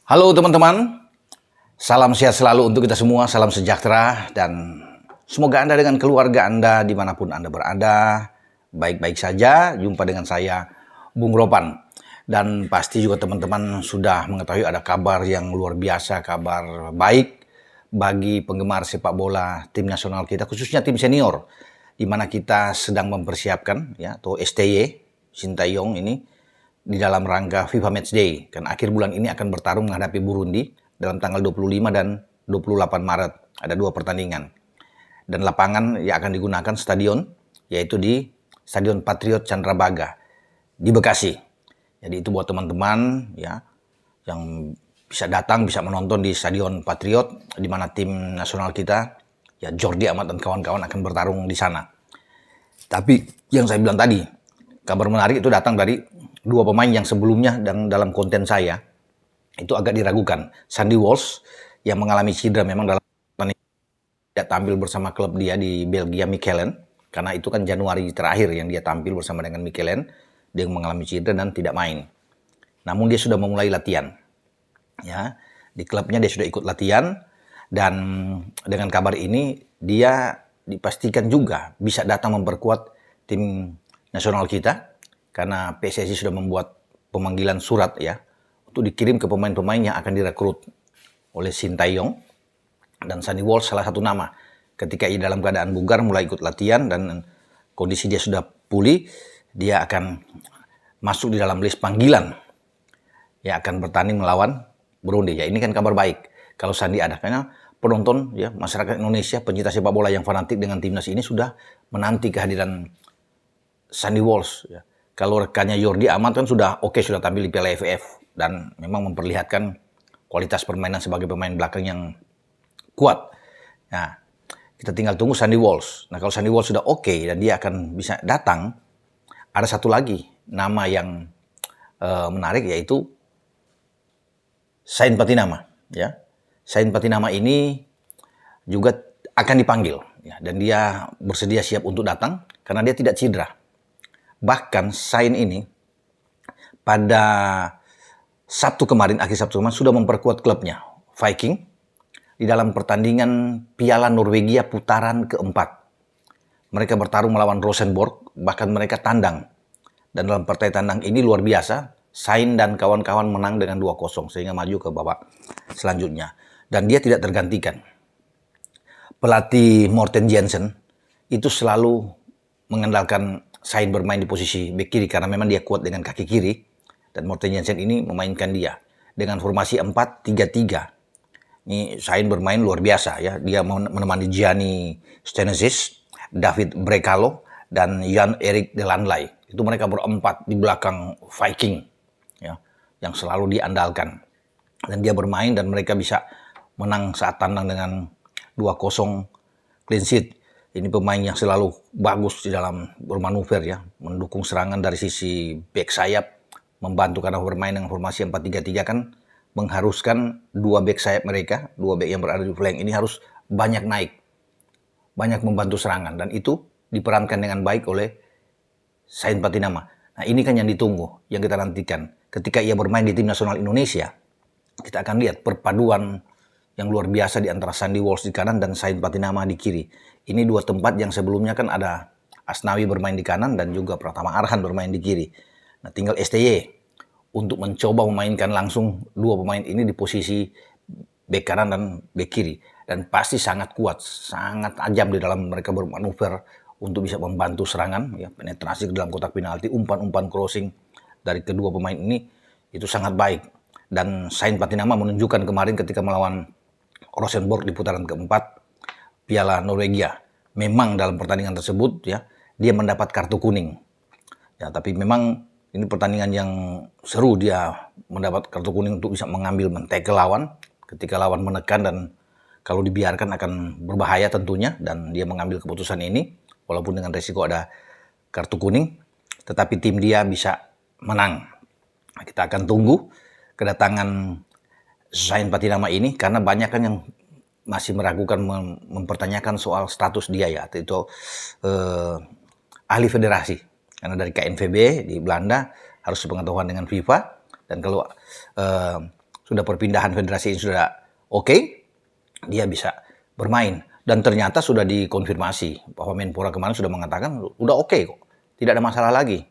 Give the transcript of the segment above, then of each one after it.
Halo teman-teman, salam sehat selalu untuk kita semua, salam sejahtera, dan semoga Anda dengan keluarga Anda dimanapun Anda berada, baik-baik saja. Jumpa dengan saya, Bung Ropan. Dan pasti juga teman-teman sudah mengetahui ada kabar yang luar biasa, kabar baik bagi penggemar sepak bola tim nasional kita, khususnya tim senior, di mana kita sedang mempersiapkan, ya, atau STY, Sintayong ini, di dalam rangka FIFA Matchday. Kan akhir bulan ini akan bertarung menghadapi Burundi dalam tanggal 25 dan 28 Maret. Ada 2 pertandingan. Dan lapangan yang akan digunakan stadion, yaitu di Stadion Patriot Candrabaga di Bekasi. Jadi itu buat teman-teman ya yang bisa datang, bisa menonton di Stadion Patriot, di mana tim nasional kita, ya Jordi Amat dan kawan-kawan akan bertarung di sana. Tapi yang saya bilang tadi, kabar menarik itu datang dari 2 pemain yang sebelumnya dan dalam konten saya itu agak diragukan. Sandy Walsh yang mengalami cedera memang dalam tidak tampil bersama klub dia di Belgia Mechelen, karena itu kan Januari terakhir yang dia tampil bersama dengan Mechelen, dia mengalami cedera dan tidak main. Namun dia sudah memulai latihan. Ya, di klubnya dia sudah ikut latihan, dan dengan kabar ini dia dipastikan juga bisa datang memperkuat tim nasional kita, karena PSSI sudah membuat pemanggilan surat ya untuk dikirim ke pemain-pemain yang akan direkrut oleh Sintayong, dan Sandy Walsh salah satu nama. Ketika ia dalam keadaan bugar mulai ikut latihan dan kondisi dia sudah pulih, dia akan masuk di dalam list panggilan yang akan bertanding melawan Burundi. Ya, ini kan kabar baik kalau Sandy ada, karena penonton ya, masyarakat Indonesia, pencinta sepak bola yang fanatik dengan timnas ini sudah menanti kehadiran Sandy Walsh ya. Kalau rekannya Jordi Amat kan sudah sudah tampil di Piala AFF dan memang memperlihatkan kualitas permainan sebagai pemain belakang yang kuat. Nah, kita tinggal tunggu Sandy Walsh. Nah, kalau Sandy Walsh sudah dan dia akan bisa datang, ada satu lagi nama yang menarik, yaitu Sain Patinama. Ya, Sain Patinama ini juga akan dipanggil ya, dan dia bersedia siap untuk datang karena dia tidak cedera. Bahkan Sain ini pada akhir Sabtu kemarin sudah memperkuat klubnya, Viking, di dalam pertandingan Piala Norwegia putaran keempat. Mereka bertarung melawan Rosenborg, bahkan mereka tandang. Dan dalam partai tandang ini luar biasa, Sain dan kawan-kawan menang dengan 2-0 sehingga maju ke babak selanjutnya. Dan dia tidak tergantikan. Pelatih Morten Jensen itu selalu mengandalkan Sain bermain di posisi bek kiri karena memang dia kuat dengan kaki kiri, dan Morten Jensen ini memainkan dia dengan formasi 4-3-3. Ini Sain bermain luar biasa ya. Dia menemani Gianni Stenesis, David Brekalo, dan Jan-Erik Delanley. Itu mereka berempat di belakang Viking ya, yang selalu diandalkan. Dan dia bermain dan mereka bisa menang saat tandang dengan 2-0 clean sheet. Ini pemain yang selalu bagus di dalam bermanuver ya, mendukung serangan dari sisi back sayap, membantu karena bermain dengan formasi 4-3-3 kan mengharuskan 2 back sayap mereka, 2 back yang berada di flank ini harus banyak naik, banyak membantu serangan, dan itu diperankan dengan baik oleh Sain Patinama. Nah, ini kan yang ditunggu, yang kita nantikan. Ketika ia bermain di tim nasional Indonesia, kita akan lihat perpaduan yang luar biasa di antara Sandy Walsh di kanan dan Sain Patinama di kiri. Ini 2 tempat yang sebelumnya kan ada Asnawi bermain di kanan dan juga Pratama Arhan bermain di kiri. Nah, tinggal STY untuk mencoba memainkan langsung 2 pemain ini di posisi bek kanan dan bek kiri. Dan pasti sangat kuat, sangat tajam di dalam mereka bermanuver untuk bisa membantu serangan, ya, penetrasi ke dalam kotak penalti, umpan-umpan crossing dari kedua pemain ini itu sangat baik. Dan Sain Patinama menunjukkan kemarin ketika melawan Rosenborg di putaran keempat Piala Norwegia. Memang dalam pertandingan tersebut ya, dia mendapat kartu kuning. Ya, tapi memang ini pertandingan yang seru, dia mendapat kartu kuning untuk bisa mengambil men-tackle lawan ketika lawan menekan, dan kalau dibiarkan akan berbahaya tentunya, dan dia mengambil keputusan ini walaupun dengan resiko ada kartu kuning, tetapi tim dia bisa menang. Nah, kita akan tunggu kedatangan Sain Patinama ini karena banyak kan yang masih meragukan, mempertanyakan soal status dia ya, itu ahli federasi, karena dari KNVB di Belanda harus sepengetahuan dengan FIFA, dan kalau sudah perpindahan federasi ini sudah oke, dia bisa bermain. Dan ternyata sudah dikonfirmasi bahwa Menpora kemarin sudah mengatakan udah oke kok, tidak ada masalah lagi.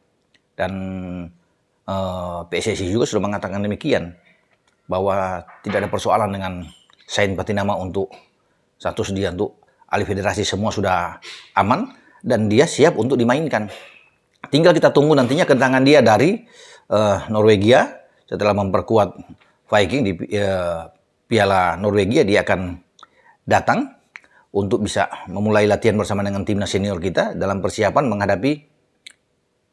Dan PSSI juga sudah mengatakan demikian, bahwa tidak ada persoalan dengan Sain Patinama untuk status dia untuk alih federasi, semua sudah aman dan dia siap untuk dimainkan. Tinggal kita tunggu nantinya kedatangan dia dari Norwegia setelah memperkuat Viking di Piala Norwegia. Dia akan datang untuk bisa memulai latihan bersama dengan timnas senior kita dalam persiapan menghadapi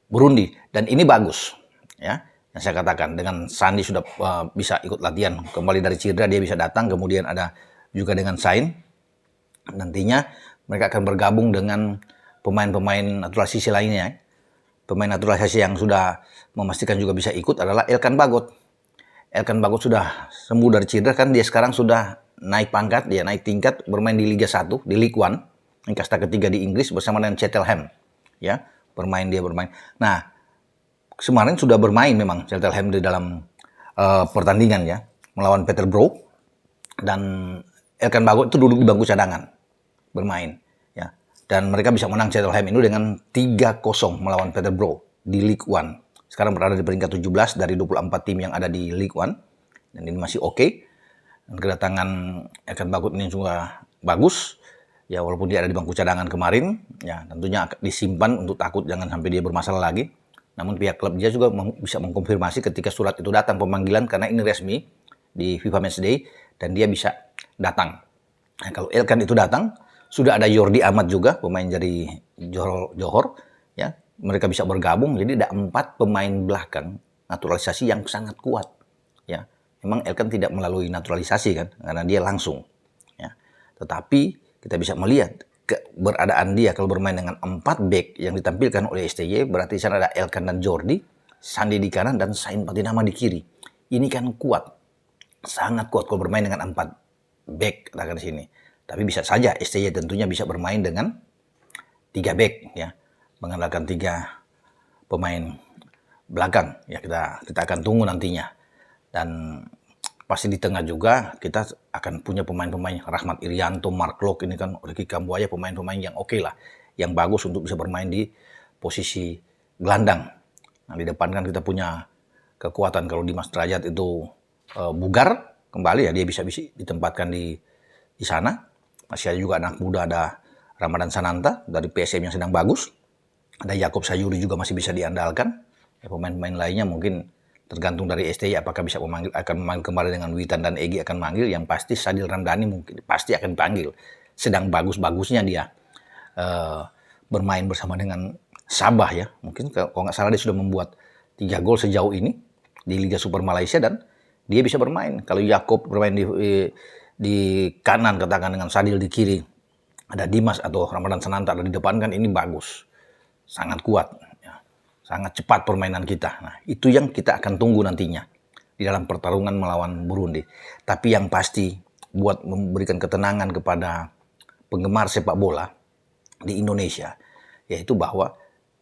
Burundi. Dan ini bagus, ya. Yang saya katakan, dengan Sandi sudah bisa ikut latihan kembali dari cedera, dia bisa datang. Kemudian ada juga dengan Sain. Nantinya mereka akan bergabung dengan pemain-pemain naturalisasi lainnya. Pemain naturalisasi yang sudah memastikan juga bisa ikut adalah Elkan Bagot. Elkan Bagot sudah sembuh dari cedera, kan dia sekarang sudah naik pangkat, dia naik tingkat, bermain di Liga 1, di League One, yang kasta ketiga di Inggris bersama dengan Cheltenham. Ya, bermain. Nah, kemarin sudah bermain memang Cheltenham di dalam pertandingan ya, melawan Peterborough, dan Elkan Bagot itu duduk di bangku cadangan bermain ya. Dan mereka bisa menang Cheltenham ini dengan 3-0 melawan Peterborough di League One. Sekarang berada di peringkat 17 dari 24 tim yang ada di League One, dan ini masih oke. Dan kedatangan Elkan Bagot ini juga bagus ya, walaupun dia ada di bangku cadangan kemarin ya, tentunya disimpan untuk takut jangan sampai dia bermasalah lagi. Namun pihak klub dia juga bisa mengkonfirmasi ketika surat itu datang pemanggilan, karena ini resmi di FIFA Matchday dan dia bisa datang. Nah, kalau Elkan itu datang, sudah ada Jordi Amat juga, pemain dari Johor ya, mereka bisa bergabung, jadi ada 4 pemain belakang naturalisasi yang sangat kuat ya. Memang Elkan tidak melalui naturalisasi kan, karena dia langsung ya. Tetapi kita bisa melihat keberadaan dia kalau bermain dengan 4 back yang ditampilkan oleh STY, berarti di sana ada Elkan dan Jordi, Sandi di kanan dan Sain Patinama di kiri. Ini kan kuat, sangat kuat kalau bermain dengan 4 back katakan di sini. Tapi bisa saja STY tentunya bisa bermain dengan 3 back ya, mengandalkan 3 pemain belakang ya. Kita akan tunggu nantinya. Dan pasti di tengah juga kita akan punya pemain-pemain Rahmat Irianto, Mark Locke, ini kan Ricky Kambuaya, pemain-pemain yang oke lah, yang bagus untuk bisa bermain di posisi gelandang. Nah, di depan kan kita punya kekuatan kalau Dimas Derajat itu bugar kembali ya, dia bisa ditempatkan di sana. Masih ada juga anak muda, ada Ramadan Sananta dari PSM yang sedang bagus. Ada Yakob Sayuri juga masih bisa diandalkan. Ya, pemain-pemain lainnya mungkin tergantung dari STY apakah bisa akan memanggil kembali dengan Witan dan Egy akan manggil. Yang pasti Sadil Ramdhani mungkin pasti akan panggil. Sedang bagus-bagusnya dia bermain bersama dengan Sabah ya. Mungkin kalau nggak salah dia sudah membuat 3 gol sejauh ini di Liga Super Malaysia dan dia bisa bermain. Kalau Yakob bermain di kanan katakan dengan Sadil di kiri, ada Dimas atau Ramadan Sananta ada di depan, kan ini bagus. Sangat kuat. Sangat cepat permainan kita. Nah, itu yang kita akan tunggu nantinya di dalam pertarungan melawan Burundi. Tapi yang pasti buat memberikan ketenangan kepada penggemar sepak bola di Indonesia, yaitu bahwa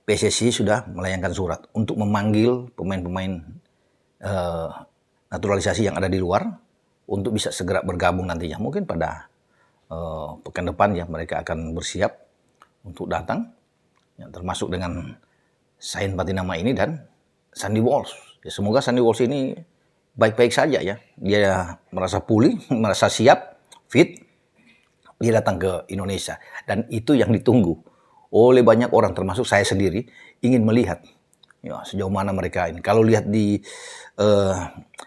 PSSI sudah melayangkan surat untuk memanggil pemain-pemain naturalisasi yang ada di luar untuk bisa segera bergabung nantinya. Mungkin pada pekan depan ya mereka akan bersiap untuk datang, ya, termasuk dengan Sain Patinama ini dan Sandy Walsh. Ya, semoga Sandy Walsh ini baik-baik saja ya. Dia merasa pulih, merasa siap, fit. Dia datang ke Indonesia. Dan itu yang ditunggu oleh banyak orang, termasuk saya sendiri, ingin melihat ya, sejauh mana mereka ini. Kalau lihat di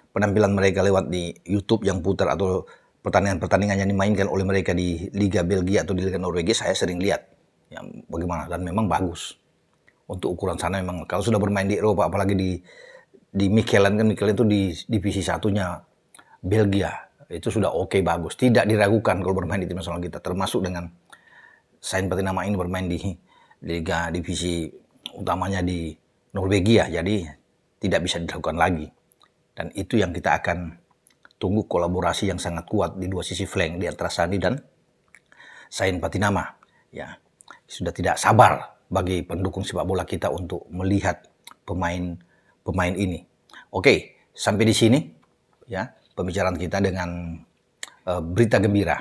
penampilan mereka lewat di YouTube yang putar atau pertandingan-pertandingan yang dimainkan oleh mereka di Liga Belgia atau di Liga Norwegia, saya sering lihat ya, bagaimana, dan memang bagus. Untuk ukuran sana memang, kalau sudah bermain di Eropa, apalagi di Michelin, kan Michelin itu di divisi satunya Belgia, itu sudah oke, bagus. Tidak diragukan kalau bermain di tim nasional kita, termasuk dengan Sain Patinama ini bermain di Liga divisi utamanya di Norwegia, jadi tidak bisa diragukan lagi. Dan itu yang kita akan tunggu, kolaborasi yang sangat kuat di dua sisi flank di antara Sandi dan Sain Patinama. Ya, sudah tidak sabar bagi pendukung sepak bola kita untuk melihat pemain-pemain ini. Oke, sampai di sini ya. pembicaraan kita dengan berita gembira,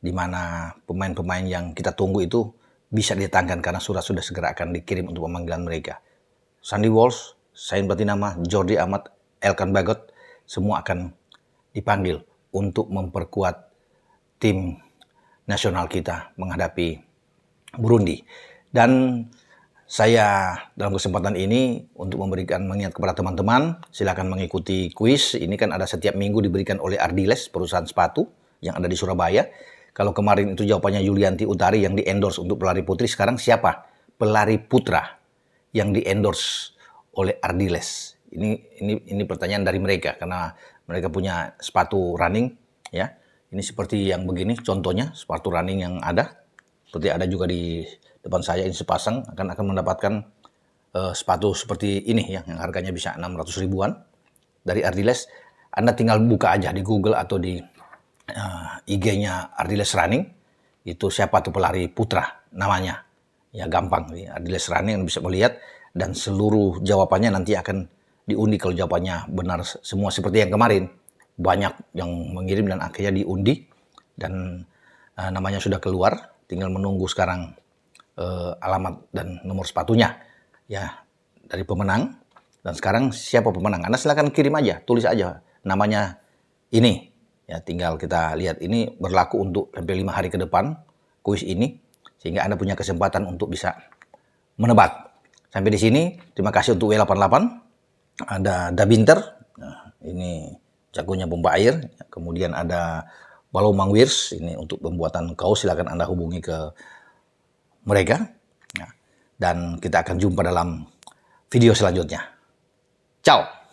di mana pemain-pemain yang kita tunggu itu bisa didatangkan karena surat sudah segera akan dikirim untuk pemanggilan mereka. Sandy Walsh, Sain Batinama, Jordi Amat, Elkan Bagot, semua akan dipanggil untuk memperkuat tim nasional kita menghadapi Burundi. Dan saya dalam kesempatan ini untuk memberikan mengingat kepada teman-teman, silakan mengikuti kuis. Ini kan ada setiap minggu diberikan oleh Ardiles, perusahaan sepatu yang ada di Surabaya. Kalau kemarin itu jawabannya Yulianti Utari yang di-endorse untuk pelari putri, sekarang siapa? Pelari putra yang di-endorse oleh Ardiles. Ini pertanyaan dari mereka karena mereka punya sepatu running ya. Ini seperti yang begini contohnya sepatu running yang ada. Seperti ada juga di depan saya ini sepasang akan mendapatkan sepatu seperti ini ya, yang harganya bisa 600 ribuan dari Ardiles. Anda tinggal buka aja di Google atau di IG-nya Ardiles Running. Itu siapa tuh pelari putra namanya. Ya gampang, Ardiles Running Anda bisa melihat dan seluruh jawabannya nanti akan diundi kalau jawabannya benar semua seperti yang kemarin. Banyak yang mengirim dan akhirnya diundi dan namanya sudah keluar. Tinggal menunggu sekarang alamat dan nomor sepatunya ya dari pemenang. Dan sekarang siapa pemenang? Anda silakan kirim aja, tulis aja namanya ini. Ya tinggal kita lihat, ini berlaku untuk sampai 5 hari ke depan kuis ini sehingga Anda punya kesempatan untuk bisa menebak. Sampai di sini, terima kasih untuk W88. Ada Dabinter, nah, ini jagonya pompa air. Kemudian ada Balomang Wirs, ini untuk pembuatan kaos, silakan Anda hubungi ke mereka. Nah, dan kita akan jumpa dalam video selanjutnya. Ciao!